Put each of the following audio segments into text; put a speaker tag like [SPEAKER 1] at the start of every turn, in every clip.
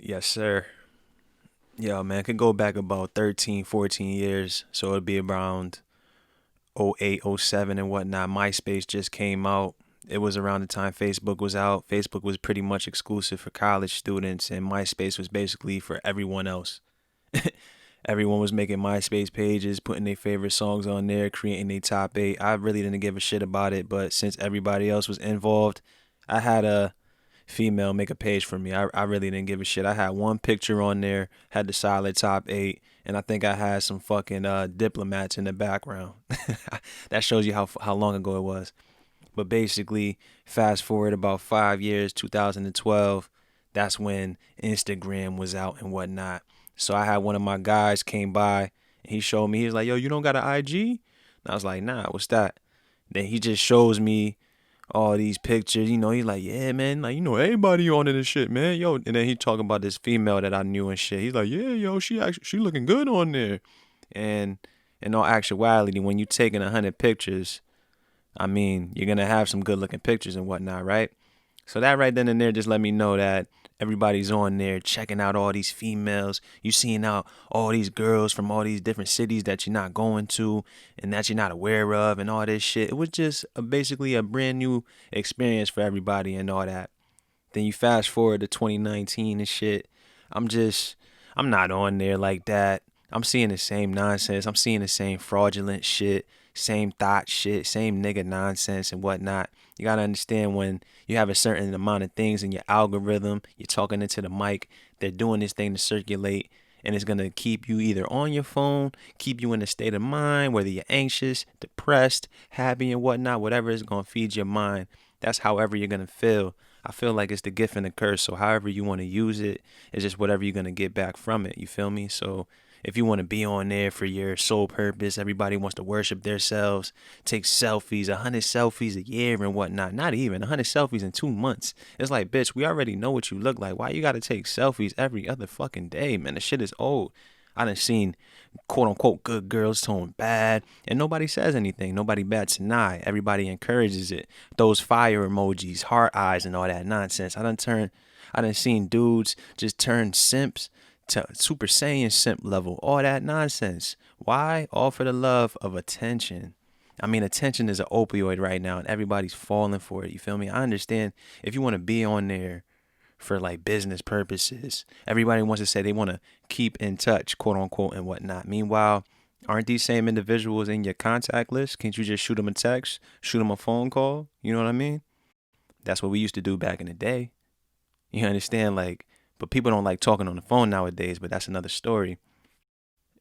[SPEAKER 1] Yes, sir. Yo, man, could go back about 13, 14 years. So it'd be around '08, '07, and whatnot. MySpace just came out. It was around the time Facebook was out. Facebook was pretty much exclusive for college students, and MySpace was basically for everyone else. Everyone was making MySpace pages, putting their favorite songs on there, creating their top eight. I really didn't give a shit about it, but since everybody else was involved, I had a female make a page for me. I really didn't give a shit. I had one picture on there, had the solid top eight, and I think I had some fucking diplomats in the background. That shows you how long ago it was. But basically, fast forward about 5 years, 2012, that's when Instagram was out and whatnot. So I had one of my guys came by and he showed me, he was like, yo, you don't got an IG? And I was like, nah, what's that? Then he just shows me all these pictures. He's like, yeah, man, like, everybody on it and shit, man. Yo, and then he talking about this female that I knew and shit. He's like, yeah, yo, she looking good on there. And in all actuality, when you taking 100 pictures, I mean, you're gonna have some good looking pictures and whatnot, right? So that right then and there just let me know that everybody's on there checking out all these females. You seeing out all these girls from all these different cities that you're not going to and that you're not aware of and all this shit. It was just basically a brand new experience for everybody and all that. Then you fast forward to 2019 and shit. I'm just, I'm not on there like that. I'm seeing the same nonsense. I'm seeing the same fraudulent shit, same thought shit, same nigga nonsense and whatnot. You gotta understand when you have a certain amount of things in your algorithm, you're talking into the mic, they're doing this thing to circulate, and it's gonna keep you either on your phone, keep you in a state of mind, whether you're anxious, depressed, happy, and whatnot, whatever is gonna feed your mind. That's however you're gonna feel. I feel like it's the gift and the curse. So however you want to use it, it's just whatever you're gonna get back from it. You feel me? So if you want to be on there for your sole purpose, everybody wants to worship themselves, take selfies, 100 selfies a year and whatnot. Not even 100 selfies in 2 months. It's like, bitch, we already know what you look like. Why you gotta take selfies every other fucking day, man? The shit is old. I done seen quote unquote good girls tone bad, and nobody says anything. Nobody bats an eye. Everybody encourages it. Those fire emojis, heart eyes, and all that nonsense. I done seen dudes just turn simps to Super Saiyan simp level. All that nonsense. Why? All for the love of attention. I mean, attention is an opioid right now, and everybody's falling for it. You feel me? I understand if you want to be on there for like business purposes. Everybody wants to say they want to keep in touch, quote unquote, and whatnot. Meanwhile, aren't these same individuals in your contact list? Can't you just shoot them a text, shoot them a phone call? You know what I mean? That's what we used to do back in the day. You understand? Like, but people don't like talking on the phone nowadays, but that's another story.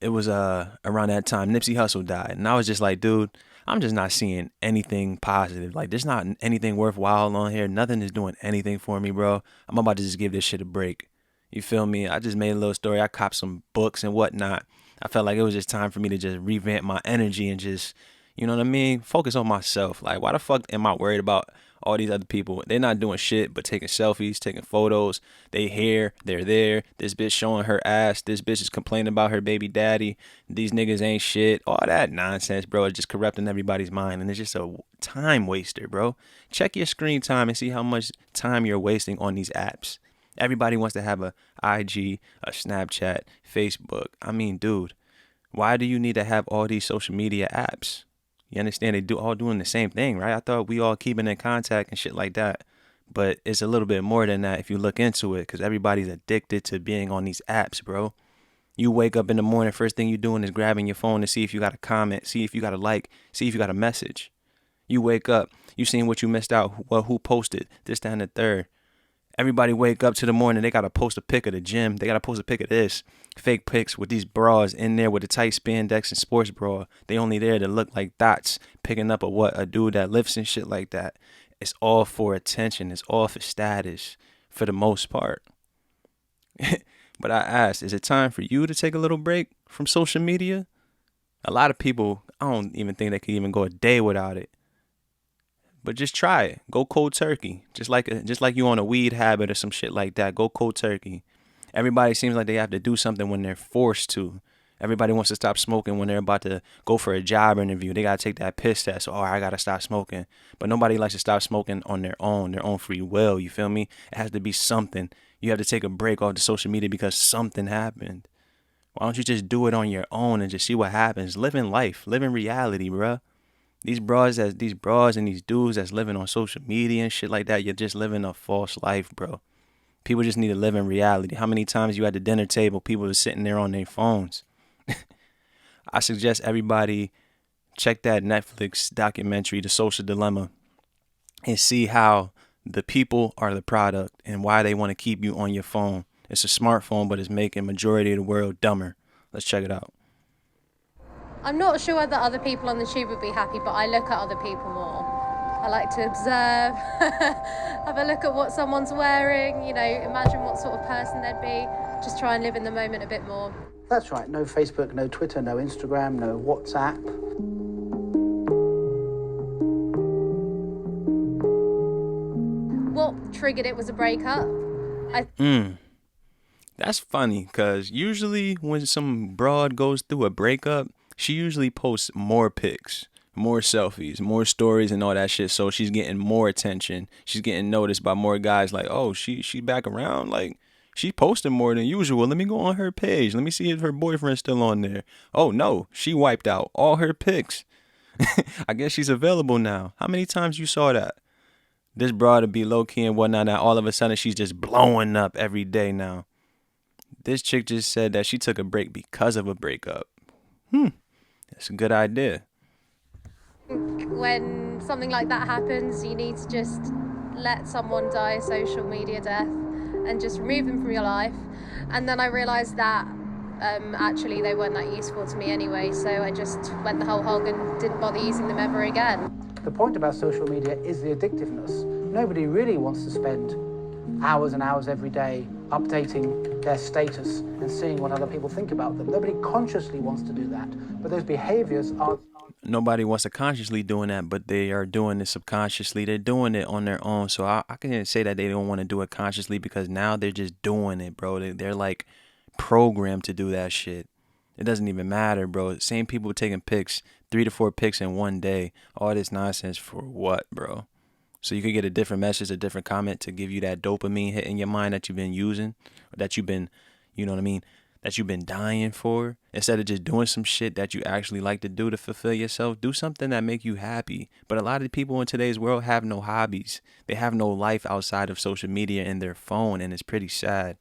[SPEAKER 1] It was around that time Nipsey Hussle died, and I was just like, dude, I'm just not seeing anything positive. Like, there's not anything worthwhile on here. Nothing is doing anything for me, bro. I'm about to just give this shit a break. You feel me? I just made a little story. I copped some books and whatnot. I felt like it was just time for me to just revamp my energy and just, you know what I mean? Focus on myself. Like, why the fuck am I worried about all these other people? They're not doing shit but taking selfies, taking photos. They here, they're there. This bitch showing her ass. This bitch is complaining about her baby daddy. These niggas ain't shit. All that nonsense, bro. It's just corrupting everybody's mind. And it's just a time waster, bro. Check your screen time and see how much time you're wasting on these apps. Everybody wants to have a IG, a Snapchat, Facebook. I mean, dude, why do you need to have all these social media apps? You understand they do all doing the same thing, right? I thought we all keeping in contact and shit like that. But it's a little bit more than that if you look into it, because everybody's addicted to being on these apps, bro. You wake up in the morning, first thing you're doing is grabbing your phone to see if you got a comment, see if you got a like, see if you got a message. You wake up, you seen what you missed out, well, who posted, this, that, and the third. Everybody wake up to the morning, they gotta post a pic of the gym. They gotta post a pic of this. Fake pics with these bras in there with the tight spandex and sports bra. They only there to look like dots, picking up a dude that lifts and shit like that. It's all for attention. It's all for status for the most part. But I asked, is it time for you to take a little break from social media? A lot of people, I don't even think they could even go a day without it. But just try it. Go cold turkey. Just like you on a weed habit or some shit like that. Go cold turkey. Everybody seems like they have to do something when they're forced to. Everybody wants to stop smoking when they're about to go for a job interview. They gotta take that piss test. Oh, I gotta stop smoking. But nobody likes to stop smoking on their own free will. You feel me? It has to be something you have to take a break off the social media because something happened. Why don't you just do it on your own and just see what happens? Live in life, live in reality, bruh. These bras and these dudes that's living on social media and shit like that, you're just living a false life, bro. People just need to live in reality. How many times you at the dinner table, people are sitting there on their phones? I suggest everybody check that Netflix documentary, The Social Dilemma, and see how the people are the product and why they want to keep you on your phone. It's a smartphone, but it's making majority of the world dumber. Let's check it out.
[SPEAKER 2] I'm not sure whether other people on the tube would be happy, but I look at other people more. I like to observe, have a look at what someone's wearing, you know, imagine what sort of person they'd be, just try and live in the moment a bit more.
[SPEAKER 3] That's right, no Facebook, no Twitter, no Instagram, no WhatsApp.
[SPEAKER 2] What triggered it was a breakup.
[SPEAKER 1] That's funny, because usually when some broad goes through a breakup, she usually posts more pics, more selfies, more stories and all that shit. So she's getting more attention. She's getting noticed by more guys like, oh, she back around? Like, she's posting more than usual. Let me go on her page. Let me see if her boyfriend's still on there. Oh, no, she wiped out all her pics. I guess she's available now. How many times you saw that? This broad to be low-key and whatnot, now all of a sudden she's just blowing up every day now. This chick just said that she took a break because of a breakup. That's a good idea.
[SPEAKER 2] When something like that happens, you need to just let someone die a social media death and just remove them from your life. And then I realised that actually they weren't that useful to me anyway, so I just went the whole hog and didn't bother using them ever again.
[SPEAKER 3] The point about social media is the addictiveness. Nobody really wants to spend hours and hours every day updating their status and seeing what other people think about them. Nobody consciously wants to do that, but those behaviors are...
[SPEAKER 1] Nobody wants to consciously doing that, but they are doing it subconsciously. They're doing it on their own. So I can't say that they don't want to do it consciously, because now they're just doing it, bro. They're like programmed to do that shit. It doesn't even matter, bro. Same people taking pics, 3 to 4 pics in one day. All this nonsense for what, bro? So you could get a different message, a different comment to give you that dopamine hit in your mind that you've been using, or that you've been, you know what I mean, that you've been dying for. Instead of just doing some shit that you actually like to do to fulfill yourself, do something that make you happy. But a lot of people in today's world have no hobbies. They have no life outside of social media and their phone, and it's pretty sad.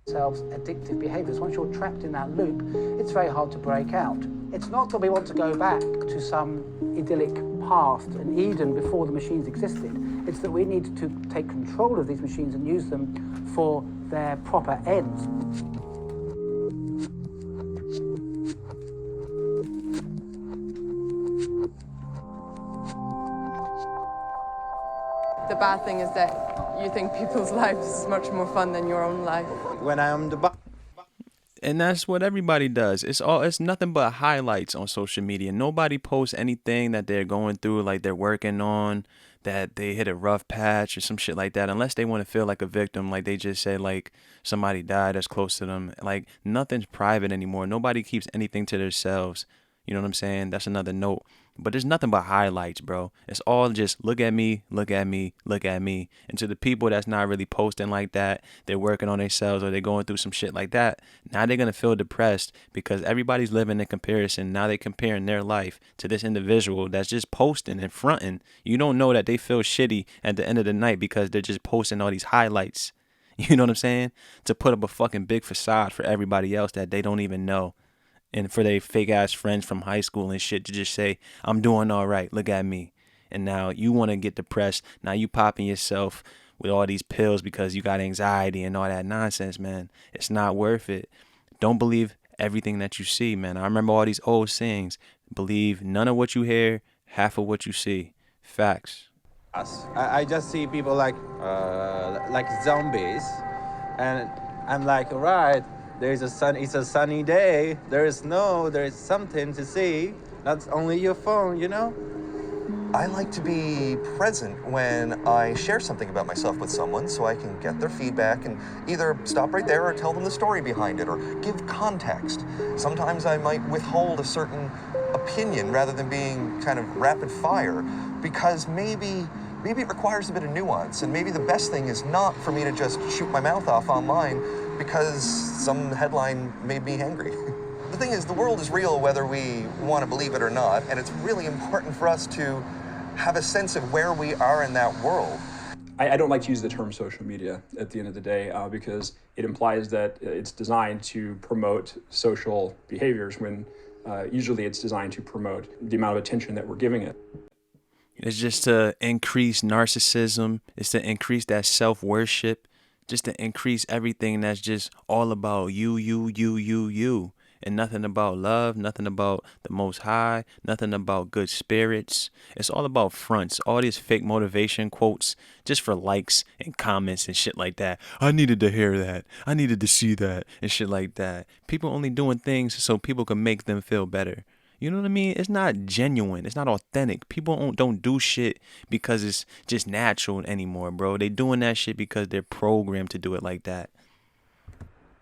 [SPEAKER 3] Addictive behaviors. Once you're trapped in that loop, it's very hard to break out. It's not that we want to go back to some idyllic past, an Eden before the machines existed. It's that we need to take control of these machines and use them for their proper ends.
[SPEAKER 4] The bad thing is that you think people's lives is much more fun than your own life.
[SPEAKER 5] When I am the
[SPEAKER 1] And that's what everybody does. It's nothing but highlights on social media. Nobody posts anything that they're going through, like they're working on, that they hit a rough patch or some shit like that, unless they want to feel like a victim, like they just said like somebody died that's close to them. Like, nothing's private anymore. Nobody keeps anything to themselves. You know what I'm saying? That's another note. But there's nothing but highlights, bro. It's all just look at me, look at me, look at me. And to the people that's not really posting like that, they're working on themselves or they're going through some shit like that, now they're going to feel depressed because everybody's living in comparison. Now they're comparing their life to this individual that's just posting and fronting. You don't know that they feel shitty at the end of the night because they're just posting all these highlights. You know what I'm saying? To put up a fucking big facade for everybody else that they don't even know. And for their fake ass friends from high school and shit to just say, I'm doing all right, look at me. And now you want to get depressed. Now you popping yourself with all these pills because you got anxiety and all that nonsense, man. It's not worth it. Don't believe everything that you see, man. I remember all these old sayings. Believe none of what you hear, half of what you see. Facts.
[SPEAKER 5] I just see people like zombies, and I'm like, all right, it's a sunny day. There is something to see. That's only your phone, you know?
[SPEAKER 6] I like to be present when I share something about myself with someone so I can get their feedback and either stop right there or tell them the story behind it or give context. Sometimes I might withhold a certain opinion rather than being kind of rapid fire because maybe maybe it requires a bit of nuance, and maybe the best thing is not for me to just shoot my mouth off online because some headline made me angry. The thing is, the world is real whether we want to believe it or not, and it's really important for us to have a sense of where we are in that world.
[SPEAKER 7] I don't like to use the term social media at the end of the day because it implies that it's designed to promote social behaviors when usually it's designed to promote the amount of attention that we're giving it.
[SPEAKER 1] It's just to increase narcissism. It's to increase that self-worship. Just to increase everything that's just all about you. And nothing about love, nothing about the Most High, nothing about good spirits. It's all about fronts, all these fake motivation quotes just for likes and comments and shit like that. I needed to hear that. I needed to see that and shit like that. People only doing things so people can make them feel better. You know what I mean? It's not genuine. It's not authentic. People don't do shit because it's just natural anymore, bro. They doing that shit because they're programmed to do it like that.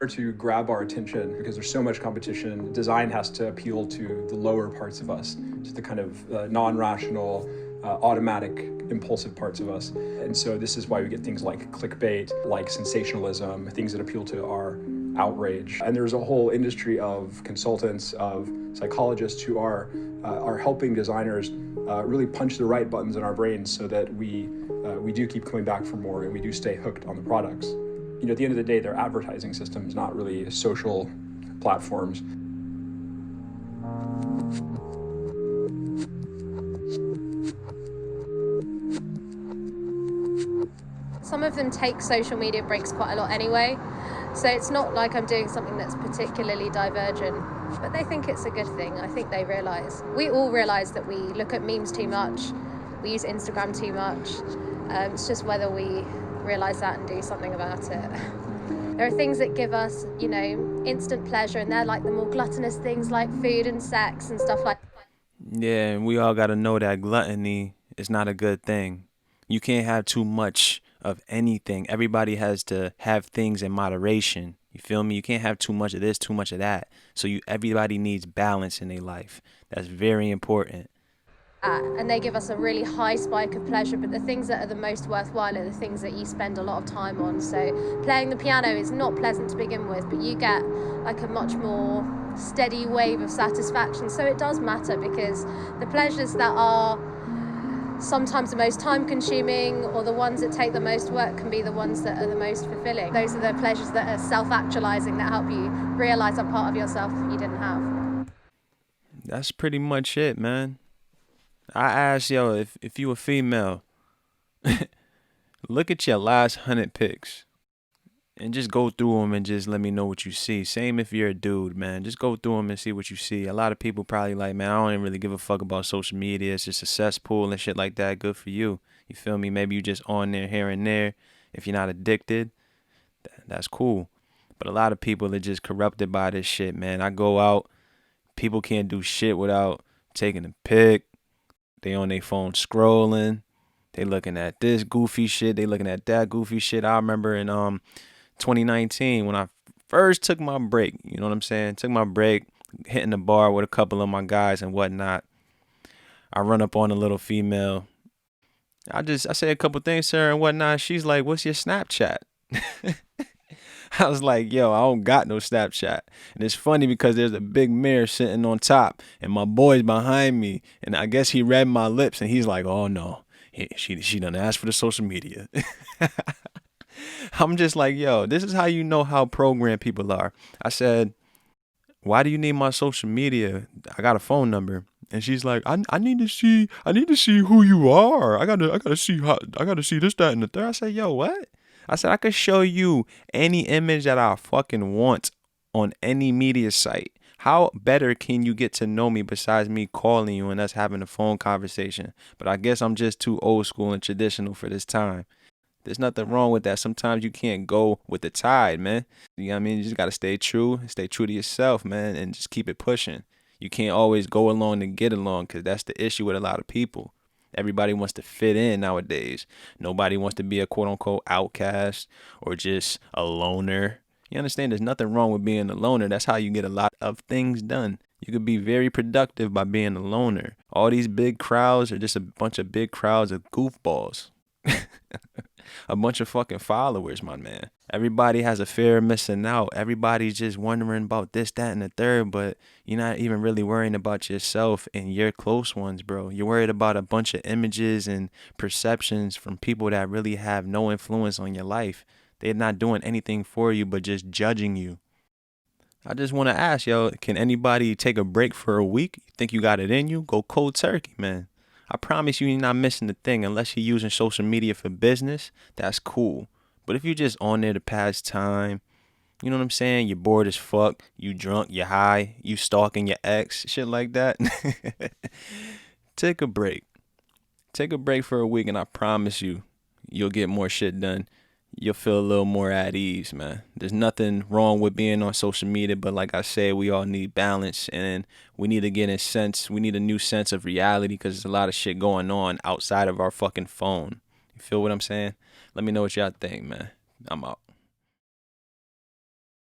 [SPEAKER 7] To grab our attention because there's so much competition. Design has to appeal to the lower parts of us, to the kind of non-rational, automatic, impulsive parts of us. And so this is why we get things like clickbait, like sensationalism, things that appeal to our outrage. And there's a whole industry of consultants, of psychologists who are helping designers really punch the right buttons in our brains so that we do keep coming back for more and we do stay hooked on the products. You know, at the end of the day, they're advertising systems, not really social platforms.
[SPEAKER 2] Some of them take social media breaks quite a lot anyway, so it's not like I'm doing something that's particularly divergent, but they think it's a good thing. I think they realise. We all realise that we look at memes too much, we use Instagram too much. It's just whether we realise that and do something about it. There are things that give us, you know, instant pleasure, and they're like the more gluttonous things like food and sex and stuff like that.
[SPEAKER 1] Yeah, and we all got to know that gluttony is not a good thing. You can't have too much of anything. Everybody has to have things in moderation. You feel me? You can't have too much of this, too much of that. So everybody needs balance in their life. That's very important.
[SPEAKER 2] And they give us a really high spike of pleasure, but the things that are the most worthwhile are the things that you spend a lot of time on. So playing the piano is not pleasant to begin with, but you get like a much more steady wave of satisfaction. So it does matter, because the pleasures that are sometimes the most time consuming or the ones that take the most work can be the ones that are the most fulfilling. Those are the pleasures that are self-actualizing, that help you realize a part of yourself that you didn't have.
[SPEAKER 1] That's pretty much it, man. I asked, yo, if you a female, look at your last 100 pics and just go through them and just let me know what you see. Same if you're a dude, man. Just go through them and see what you see. A lot of people probably like, man, I don't even really give a fuck about social media. It's just a cesspool and shit like that. Good for you. You feel me? Maybe you just on there here and there. If you're not addicted, that's cool. But a lot of people are just corrupted by this shit, man. I go out, people can't do shit without taking a pic. They on their phone scrolling. They looking at this goofy shit. They looking at that goofy shit. I remember in 2019 when I first took my break. You know what I'm saying? Took my break, hitting the bar with a couple of my guys and whatnot. I run up on a little female. I say a couple things to her and whatnot. She's like, "What's your Snapchat?" I was like, yo, I don't got no Snapchat. And it's funny because there's a big mirror sitting on top and my boy's behind me. And I guess he read my lips and he's like, oh no, she done asked for the social media. I'm just like, yo, this is how you know how programmed people are. I said, why do you need my social media? I got a phone number. And she's like, I need to see who you are. I gotta see this, that, and the third. I said, yo, what? I said, I could show you any image that I fucking want on any media site. How better can you get to know me besides me calling you and us having a phone conversation? But I guess I'm just too old school and traditional for this time. There's nothing wrong with that. Sometimes you can't go with the tide, man. You know what I mean? You just got to stay true to yourself, man, and just keep it pushing. You can't always go along to get along, because that's the issue with a lot of people. Everybody wants to fit in nowadays. Nobody wants to be a quote-unquote outcast or just a loner. You understand? There's nothing wrong with being a loner. That's how you get a lot of things done. You could be very productive by being a loner. All these big crowds are just a bunch of big crowds of goofballs. A bunch of fucking followers, my man. Everybody has a fear of missing out. Everybody's just wondering about this, that, and the third, but you're not even really worrying about yourself and your close ones, bro. You're worried about a bunch of images and perceptions from people that really have no influence on your life. They're not doing anything for you but just judging you. I just want to ask, yo, can anybody take a break for a week? You think you got it in you? Go cold turkey, man. I promise you, you're not missing a thing unless you're using social media for business. That's cool. But if you're just on there to pass time, you know what I'm saying? You're bored as fuck. You drunk. You high. You stalking your ex. Shit like that. Take a break. Take a break for a week, and I promise you, you'll get more shit done. You'll feel a little more at ease, man. There's nothing wrong with being on social media, but like I said, we all need balance, and we need to get a sense. We need a new sense of reality because there's a lot of shit going on outside of our fucking phone. You feel what I'm saying? Let me know what y'all think, man. I'm out.